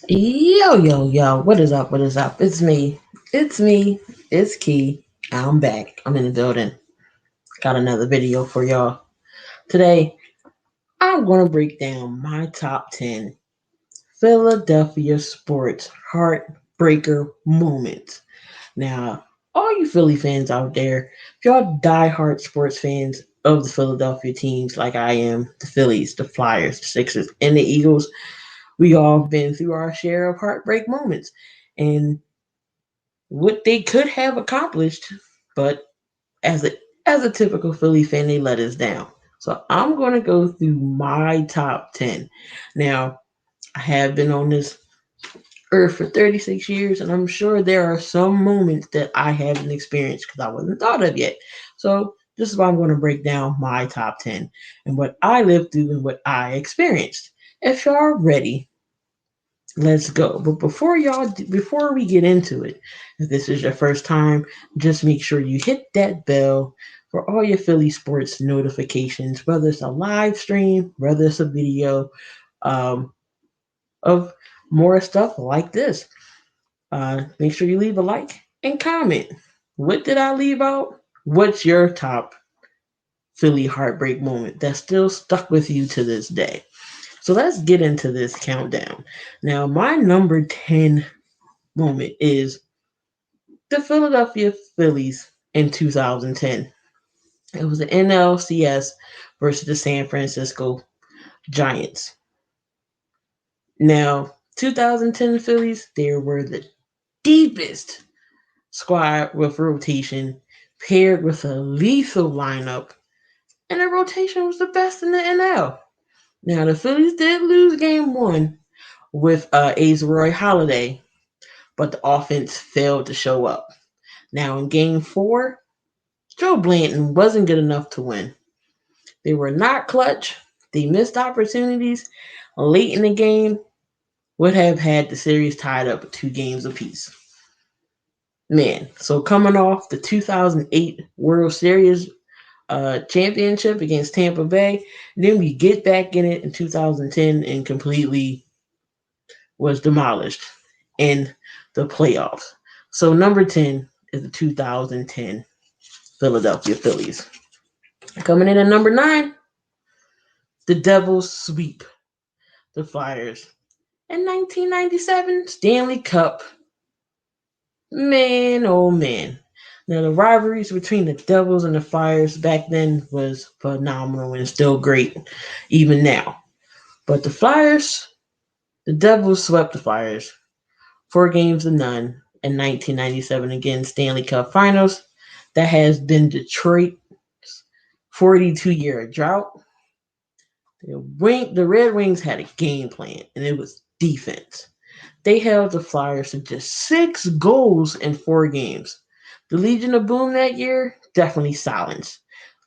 Yo. What is up? What is up? It's me. It's me. It's Key. I'm back. I'm in the building. Got another video for y'all. Today, I'm going to break down my top 10 Philadelphia sports heartbreaker moments. Now, all you Philly fans out there, if y'all diehard sports fans of the Philadelphia teams like I am, the Phillies, the Flyers, the Sixers, and the Eagles, we all been through our share of heartbreak moments. And what they could have accomplished, but as a typical Philly fan, they let us down. So I'm going to go through my top 10. Now, I have been on this earth for 36 years, and I'm sure there are some moments that I haven't experienced because I wasn't thought of yet. So this is why I'm going to break down my top 10 and what I lived through and what I experienced. If y'all ready, let's go. But before we get into it, if this is your first time, just make sure you hit that bell for all your Philly sports notifications, whether it's a live stream, whether it's a video um, of more stuff like this. Make sure you leave a like and comment. What did I leave out? What's your top Philly heartbreak moment that's still stuck with you to this day? So let's get into this countdown. Now, my number 10 moment is the Philadelphia Phillies in 2010. It was the NLCS versus the San Francisco Giants. Now, 2010 Phillies, they were the deepest squad with rotation, paired with a lethal lineup, and the rotation was the best in the NL. Now, the Phillies did lose game one with A's Roy Halladay, but the offense failed to show up. Now, in game four, Joe Blanton wasn't good enough to win. They were not clutch. They missed opportunities late in the game, would have had the series tied up at 2 games apiece. Man, so coming off the 2008 World Series championship against Tampa Bay, then we get back in it in 2010 and completely was demolished in the playoffs. So number 10 is the 2010 Philadelphia Phillies. Coming in at number 9, the Devils sweep the Flyers. In 1997 Stanley Cup, man, oh man. Now, the rivalries between the Devils and the Flyers back then was phenomenal and still great, even now. But the Devils swept the Flyers 4 games to none in 1997 against Stanley Cup Finals. That has been Detroit's 42-year drought. The Red Wings had a game plan, and it was defense. They held the Flyers to just 6 goals in 4 games. The Legion of Boom that year definitely silenced.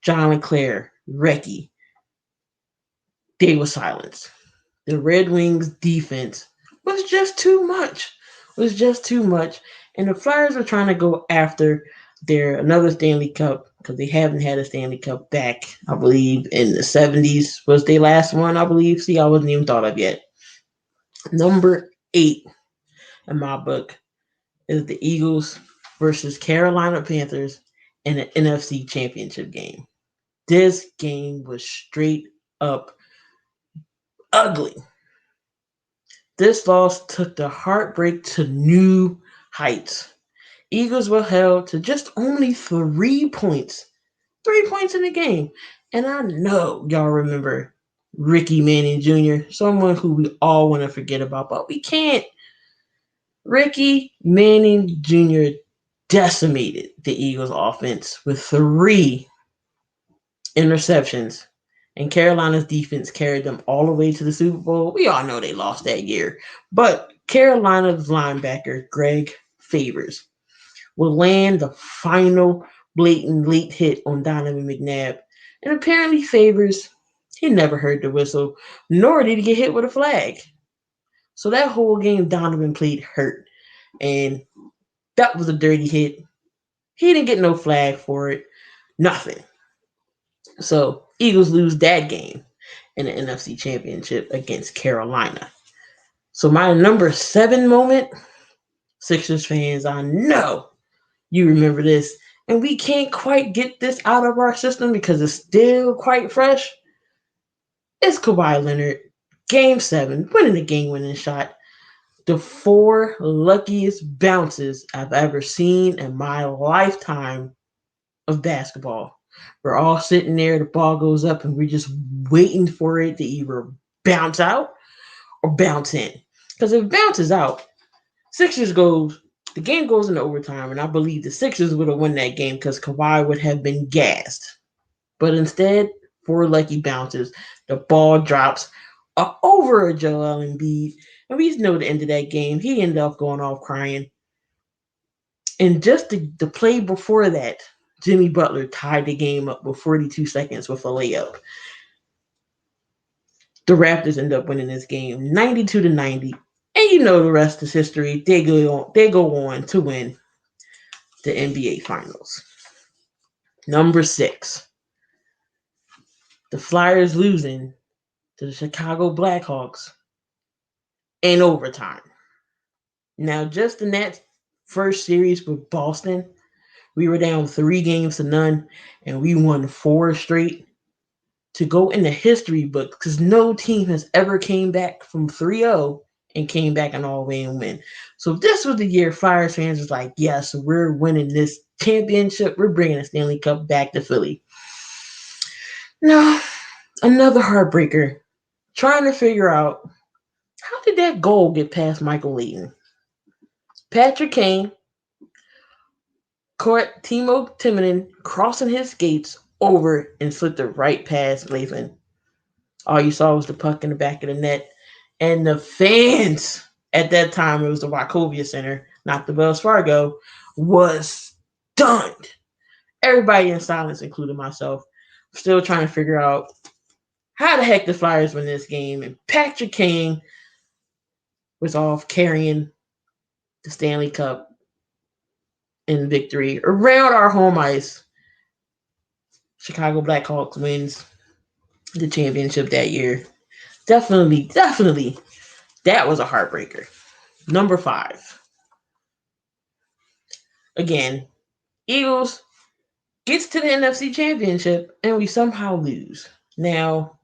John LeClair, Recchi, they were silenced. The Red Wings defense was just too much. Was just too much. And the Flyers were trying to go after their another Stanley Cup because they haven't had a Stanley Cup back, I believe, in the 70s was their last one, I believe. See, I wasn't even thought of yet. Number 8 in my book is the Eagles versus Carolina Panthers in an NFC Championship game. This game was straight up ugly. This loss took the heartbreak to new heights. Eagles were held to just only 3 points. 3 points in the game. And I know y'all remember Ricky Manning Jr., someone who we all want to forget about, but we can't. Ricky Manning Jr. decimated the Eagles offense with 3 interceptions, and Carolina's defense carried them all the way to the Super Bowl. We all know they lost that year, but Carolina's linebacker Greg Favors will land the final blatant late hit on Donovan McNabb, and apparently Favors he never heard the whistle, nor did he get hit with a flag. So that whole game Donovan played hurt, and that was a dirty hit. He didn't get no flag for it, nothing. So Eagles lose that game in the NFC Championship against Carolina. So my number 7 moment, Sixers fans, I know you remember this. And we can't quite get this out of our system because it's still quite fresh. It's Kawhi Leonard, Game 7, winning the game winning shot. The 4 luckiest bounces I've ever seen in my lifetime of basketball. We're all sitting there, the ball goes up, and we're just waiting for it to either bounce out or bounce in. Because if it bounces out, Sixers goes, the game goes into overtime, and I believe the Sixers would have won that game because Kawhi would have been gassed. But instead, 4 lucky bounces, the ball drops over a Joel Embiid, and we know the end of that game. He ended up going off crying. And just the play before that, Jimmy Butler tied the game up with 42 seconds with a layup. The Raptors end up winning this game 92-90. And you know the rest is history. They go on to win the NBA Finals. Number 6. The Flyers losing to the Chicago Blackhawks in overtime. Now, just in that first series with Boston, we were down 3-0, and we won 4 straight to go in the history book because no team has ever came back from 3-0 and came back and all the way and win. So this was the year Flyers fans was like, yes, we're winning this championship. We're bringing the Stanley Cup back to Philly. Now, another heartbreaker. Trying to figure out how did that goal get past Michael Leighton? Patrick Kane caught Timo Timonen crossing his skates over and slipped it right past Leighton. All you saw was the puck in the back of the net. And the fans, at that time, it was the Wachovia Center, not the Wells Fargo, was stunned. Everybody in silence, including myself, still trying to figure out how the heck the Flyers win this game. And Patrick Kane was off carrying the Stanley Cup in victory around our home ice. Chicago Blackhawks wins the championship that year. Definitely, that was a heartbreaker. Number 5. Again, Eagles gets to the NFC Championship and we somehow lose. Now,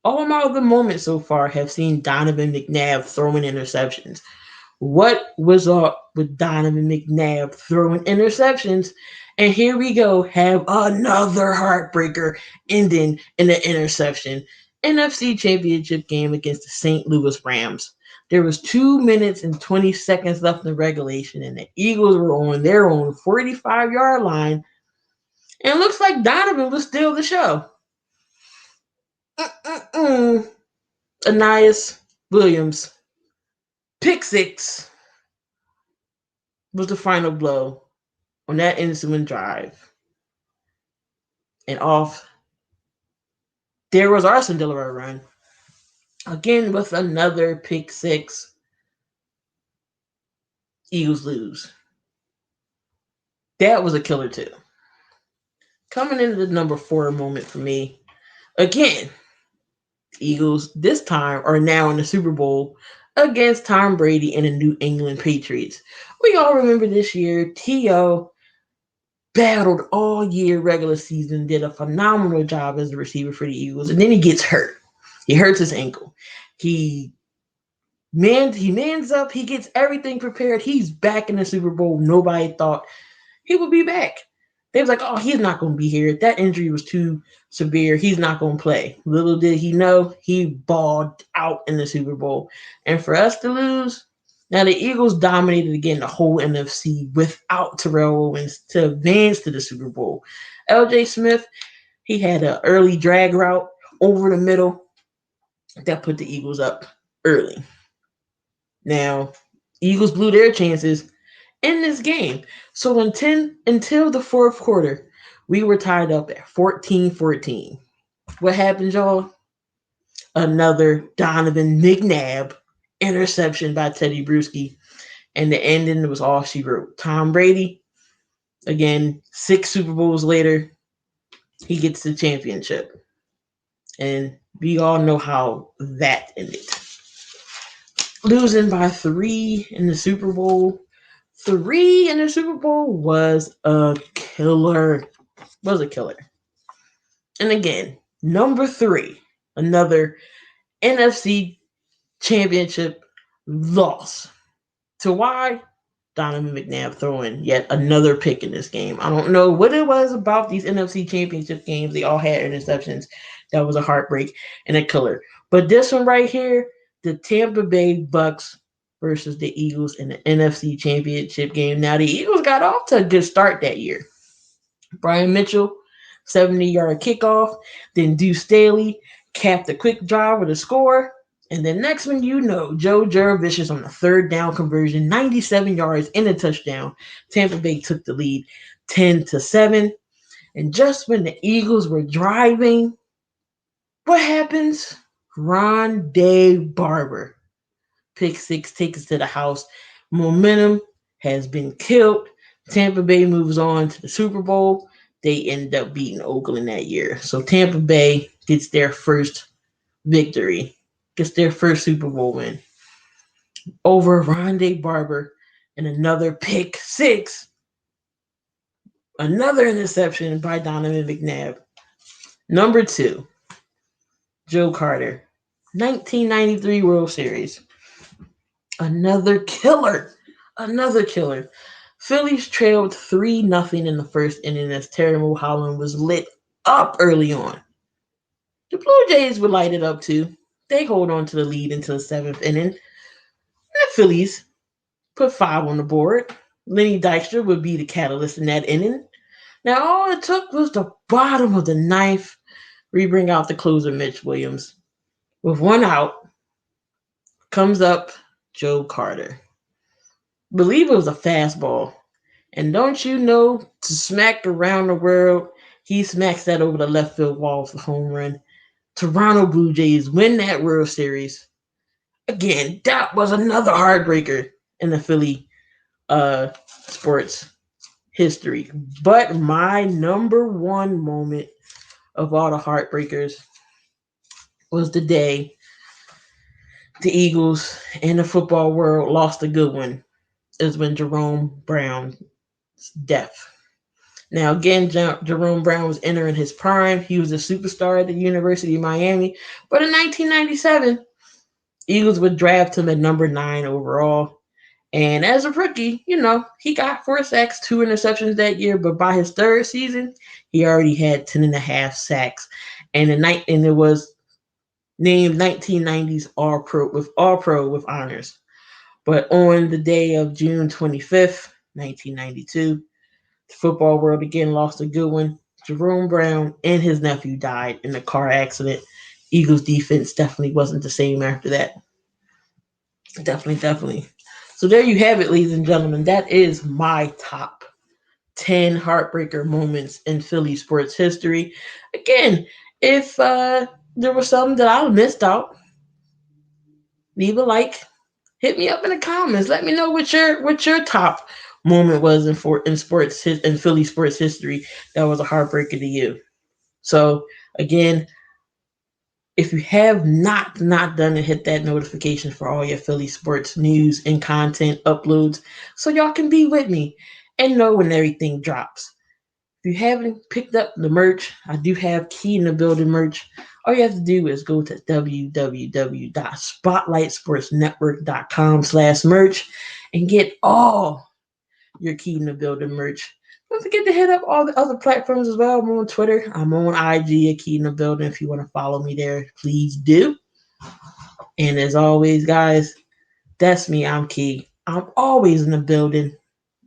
all my other moments so far have seen Donovan McNabb throwing interceptions. What was up with Donovan McNabb throwing interceptions? And here we go, have another heartbreaker ending in an interception. NFC Championship game against the St. Louis Rams. There was 2 minutes and 20 seconds left in regulation, and the Eagles were on their own 45-yard line. And it looks like Donovan was still the show. Anais Williams, pick 6 was the final blow on that ensuing drive. And off, there was our Cinderella run. Again with another pick 6. Eagles lose. That was a killer too. Coming into the number 4 moment for me. Again, Eagles this time are now in the Super Bowl against Tom Brady and the New England Patriots. We all remember this year, T.O. battled all year regular season, did a phenomenal job as a receiver for the Eagles, and then he gets hurt. He hurts his ankle. He mans up. He gets everything prepared. He's back in the Super Bowl. Nobody thought he would be back. They was like, oh, he's not going to be here. That injury was too severe. He's not going to play. Little did he know, he balled out in the Super Bowl. And for us to lose, now the Eagles dominated again the whole NFC without Terrell Owens to advance to the Super Bowl. L.J. Smith, he had an early drag route over the middle that put the Eagles up early. Now, Eagles blew their chances in this game. So until the fourth quarter, we were tied up at 14-14. What happened, y'all? Another Donovan McNabb interception by Teddy Bruschi. And the ending was all she wrote. Tom Brady, again, 6 Super Bowls later, he gets the championship. And we all know how that ended. losing by 3 in the Super Bowl. 3 in the Super Bowl was a killer. Was a killer. And again, number 3, another NFC championship loss. To why? Donovan McNabb throwing yet another pick in this game. I don't know what it was about these NFC championship games. They all had interceptions. That was a heartbreak and a killer. But this one right here, the Tampa Bay Bucks versus the Eagles in the NFC championship game. Now the Eagles got off to a good start that year. Brian Mitchell, 70-yard kickoff. Then Deuce Staley capped a quick drive with a score. And then next one you know, Joe Jurevicius on the third down conversion, 97 yards in a touchdown. Tampa Bay took the lead 10-7. And just when the Eagles were driving, what happens? Rondé Barber. Pick six takes us to the house. Momentum has been killed. Tampa Bay moves on to the Super Bowl. They end up beating Oakland that year. So Tampa Bay gets their first victory, gets their first Super Bowl win over Rondé Barber and another pick six, another interception by Donovan McNabb. Number 2, Joe Carter, 1993 World Series. Another killer. Another killer. Phillies trailed 3-0 in the first inning as Terry Mulholland was lit up early on. The Blue Jays would light it up too. They hold on to the lead until the 7th inning. The Phillies put 5 on the board. Lenny Dykstra would be the catalyst in that inning. Now all it took was the bottom of the ninth. We bring out the closer Mitch Williams. With 1 out, comes up Joe Carter. Believe it was a fastball. And don't you know, to smack around the world, he smacks that over the left field wall for home run. Toronto Blue Jays win that World Series. Again, that was another heartbreaker in the Philly sports history. But my number one moment of all the heartbreakers was the day the Eagles and the football world lost a good one. Is when Jerome Brown's death. Now, again, Jerome Brown was entering his prime. He was a superstar at the University of Miami. But in 1997, Eagles would draft him at number 9 overall. And as a rookie, he got 4 sacks, 2 interceptions that year. But by his third season, he already had 10.5 sacks. And it was named 1990s All-Pro with honors. But on the day of June 25th, 1992, the football world again lost a good one. Jerome Brown and his nephew died in a car accident. Eagles defense definitely wasn't the same after that. Definitely. So there you have it, ladies and gentlemen. That is my top 10 heartbreaker moments in Philly sports history. Again, if there was something that I missed out, leave a like. Hit me up in the comments. Let me know what your top moment was in Philly sports history that was a heartbreaker to you. So again, if you have not done it, hit that notification for all your Philly sports news and content uploads so y'all can be with me and know when everything drops. If you haven't picked up the merch, I do have Key in the Building merch. All you have to do is go to www.spotlightsportsnetwork.com/merch and get all your Key in the Building merch. Don't forget to hit up all the other platforms as well. I'm on Twitter. I'm on IG at Key in the Building. If you want to follow me there, please do. And as always, guys, that's me. I'm Key. I'm always in the building.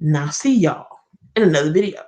And I'll see y'all in another video.